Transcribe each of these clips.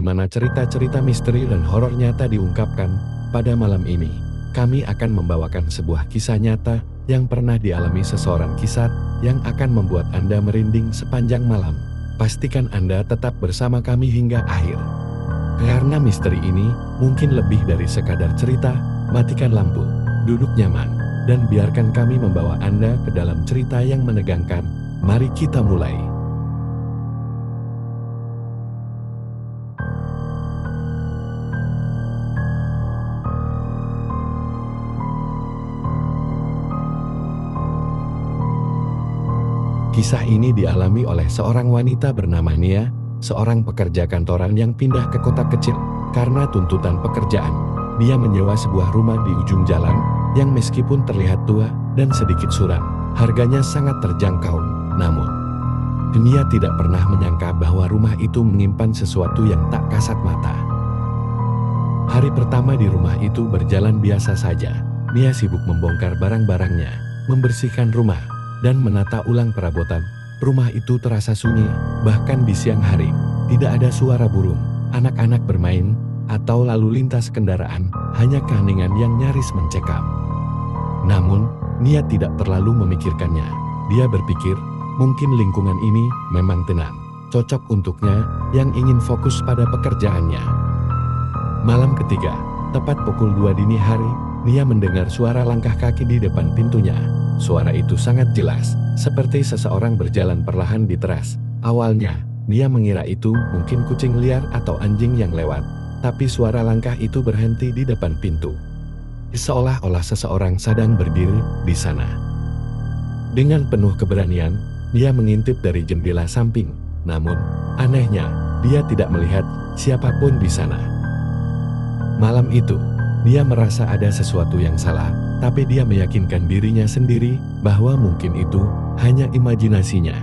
mana cerita-cerita misteri dan horor nyata diungkapkan. Pada malam ini, kami akan membawakan sebuah kisah nyata yang pernah dialami seseorang kisah yang akan membuat Anda merinding sepanjang malam. Pastikan Anda tetap bersama kami hingga akhir. Karena misteri ini mungkin lebih dari sekadar cerita, matikan lampu, duduk nyaman, dan biarkan kami membawa Anda ke dalam cerita yang menegangkan. Mari kita mulai. Kisah ini dialami oleh seorang wanita bernama Nia, seorang pekerja kantoran yang pindah ke kota kecil. Karena tuntutan pekerjaan, dia menyewa sebuah rumah di ujung jalan yang meskipun terlihat tua dan sedikit suram, harganya sangat terjangkau. Namun, Nia tidak pernah menyangka bahwa rumah itu menyimpan sesuatu yang tak kasat mata. Hari pertama di rumah itu berjalan biasa saja. Nia sibuk membongkar barang-barangnya, membersihkan rumah, dan menata ulang perabotan. Rumah itu terasa sunyi, bahkan di siang hari, tidak ada suara burung, anak-anak bermain, atau lalu lintas kendaraan, hanya keheningan yang nyaris mencekam. Namun, Nia tidak terlalu memikirkannya. Dia berpikir, mungkin lingkungan ini memang tenang, cocok untuknya yang ingin fokus pada pekerjaannya. Malam ketiga, tepat pukul 2 dini hari, Nia mendengar suara langkah kaki di depan pintunya. Suara itu sangat jelas, seperti seseorang berjalan perlahan di teras. Awalnya, Nia mengira itu mungkin kucing liar atau anjing yang lewat, tapi suara langkah itu berhenti di depan pintu. Seolah-olah seseorang sedang berdiri di sana. Dengan penuh keberanian, Nia mengintip dari jendela samping. Namun, anehnya, dia tidak melihat siapapun di sana. Malam itu, dia merasa ada sesuatu yang salah, tapi dia meyakinkan dirinya sendiri bahwa mungkin itu hanya imajinasinya.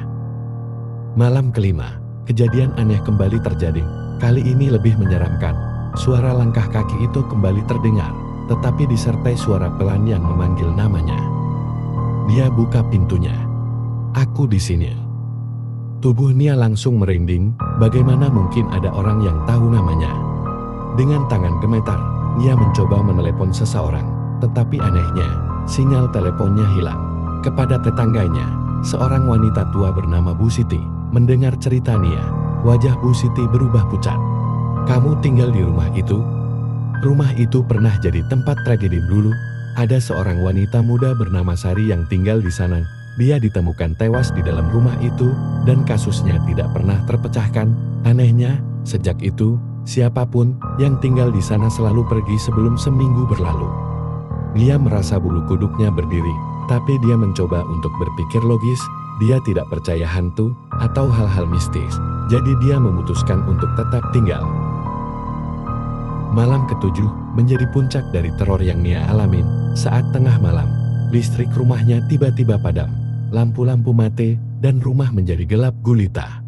Malam kelima, kejadian aneh kembali terjadi. Kali ini lebih menyeramkan. Suara langkah kaki itu kembali terdengar, tetapi disertai suara pelan yang memanggil namanya. Dia buka pintunya. "Aku di sini." Tubuh Nia langsung merinding. Bagaimana mungkin ada orang yang tahu namanya? Dengan tangan gemetar, Nia mencoba menelepon seseorang, tetapi anehnya, sinyal teleponnya hilang. Kepada tetangganya, seorang wanita tua bernama Bu Siti, mendengar cerita Nia, wajah Bu Siti berubah pucat. "Kamu tinggal di rumah itu?" Rumah itu pernah jadi tempat tragedi dulu. Ada seorang wanita muda bernama Sari yang tinggal di sana. Dia ditemukan tewas di dalam rumah itu, dan kasusnya tidak pernah terpecahkan. Anehnya, sejak itu, siapapun yang tinggal di sana selalu pergi sebelum seminggu berlalu. Dia merasa bulu kuduknya berdiri, tapi dia mencoba untuk berpikir logis. Dia tidak percaya hantu atau hal-hal mistis, jadi dia memutuskan untuk tetap tinggal. Malam ketujuh menjadi puncak dari teror yang Nia alamin. Saat tengah malam, listrik rumahnya tiba-tiba padam, lampu-lampu mati, dan rumah menjadi gelap gulita.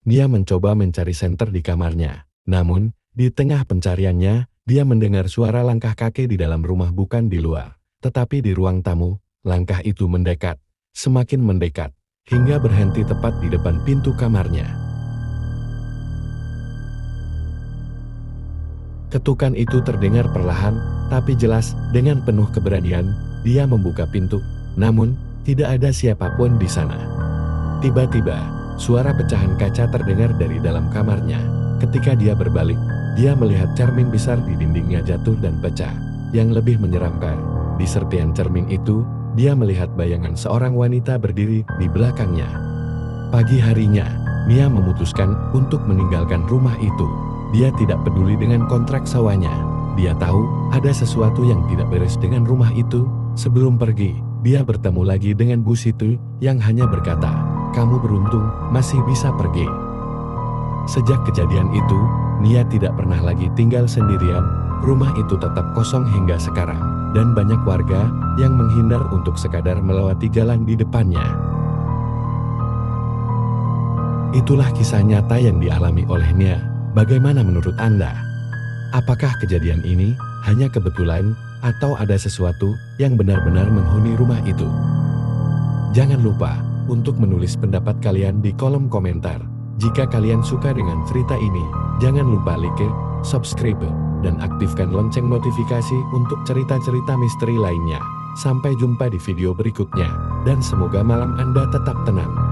Nia mencoba mencari senter di kamarnya. Namun, di tengah pencariannya, dia mendengar suara langkah kaki di dalam rumah bukan di luar, tetapi di ruang tamu. Langkah itu mendekat, semakin mendekat, hingga berhenti tepat di depan pintu kamarnya. Ketukan itu terdengar perlahan, tapi jelas. Dengan penuh keberanian, dia membuka pintu. Namun, tidak ada siapapun di sana. Tiba-tiba, suara pecahan kaca terdengar dari dalam kamarnya. Ketika dia berbalik, dia melihat cermin besar di dindingnya jatuh dan pecah. Yang lebih menyeramkan, di serpihan cermin itu, dia melihat bayangan seorang wanita berdiri di belakangnya. Pagi harinya, Nia memutuskan untuk meninggalkan rumah itu. Dia tidak peduli dengan kontrak sewanya. Dia tahu ada sesuatu yang tidak beres dengan rumah itu. Sebelum pergi, dia bertemu lagi dengan Bu Siti yang hanya berkata, "Kamu beruntung, masih bisa pergi." Sejak kejadian itu, Nia tidak pernah lagi tinggal sendirian. Rumah itu tetap kosong hingga sekarang, dan banyak warga yang menghindar untuk sekadar melewati jalan di depannya. Itulah kisah nyata yang dialami oleh Nia. Bagaimana menurut Anda? Apakah kejadian ini hanya kebetulan, atau ada sesuatu yang benar-benar menghuni rumah itu? Jangan lupa untuk menulis pendapat kalian di kolom komentar. Jika kalian suka dengan cerita ini, jangan lupa like, subscribe, dan aktifkan lonceng notifikasi untuk cerita-cerita misteri lainnya. Sampai jumpa di video berikutnya, dan semoga malam Anda tetap tenang.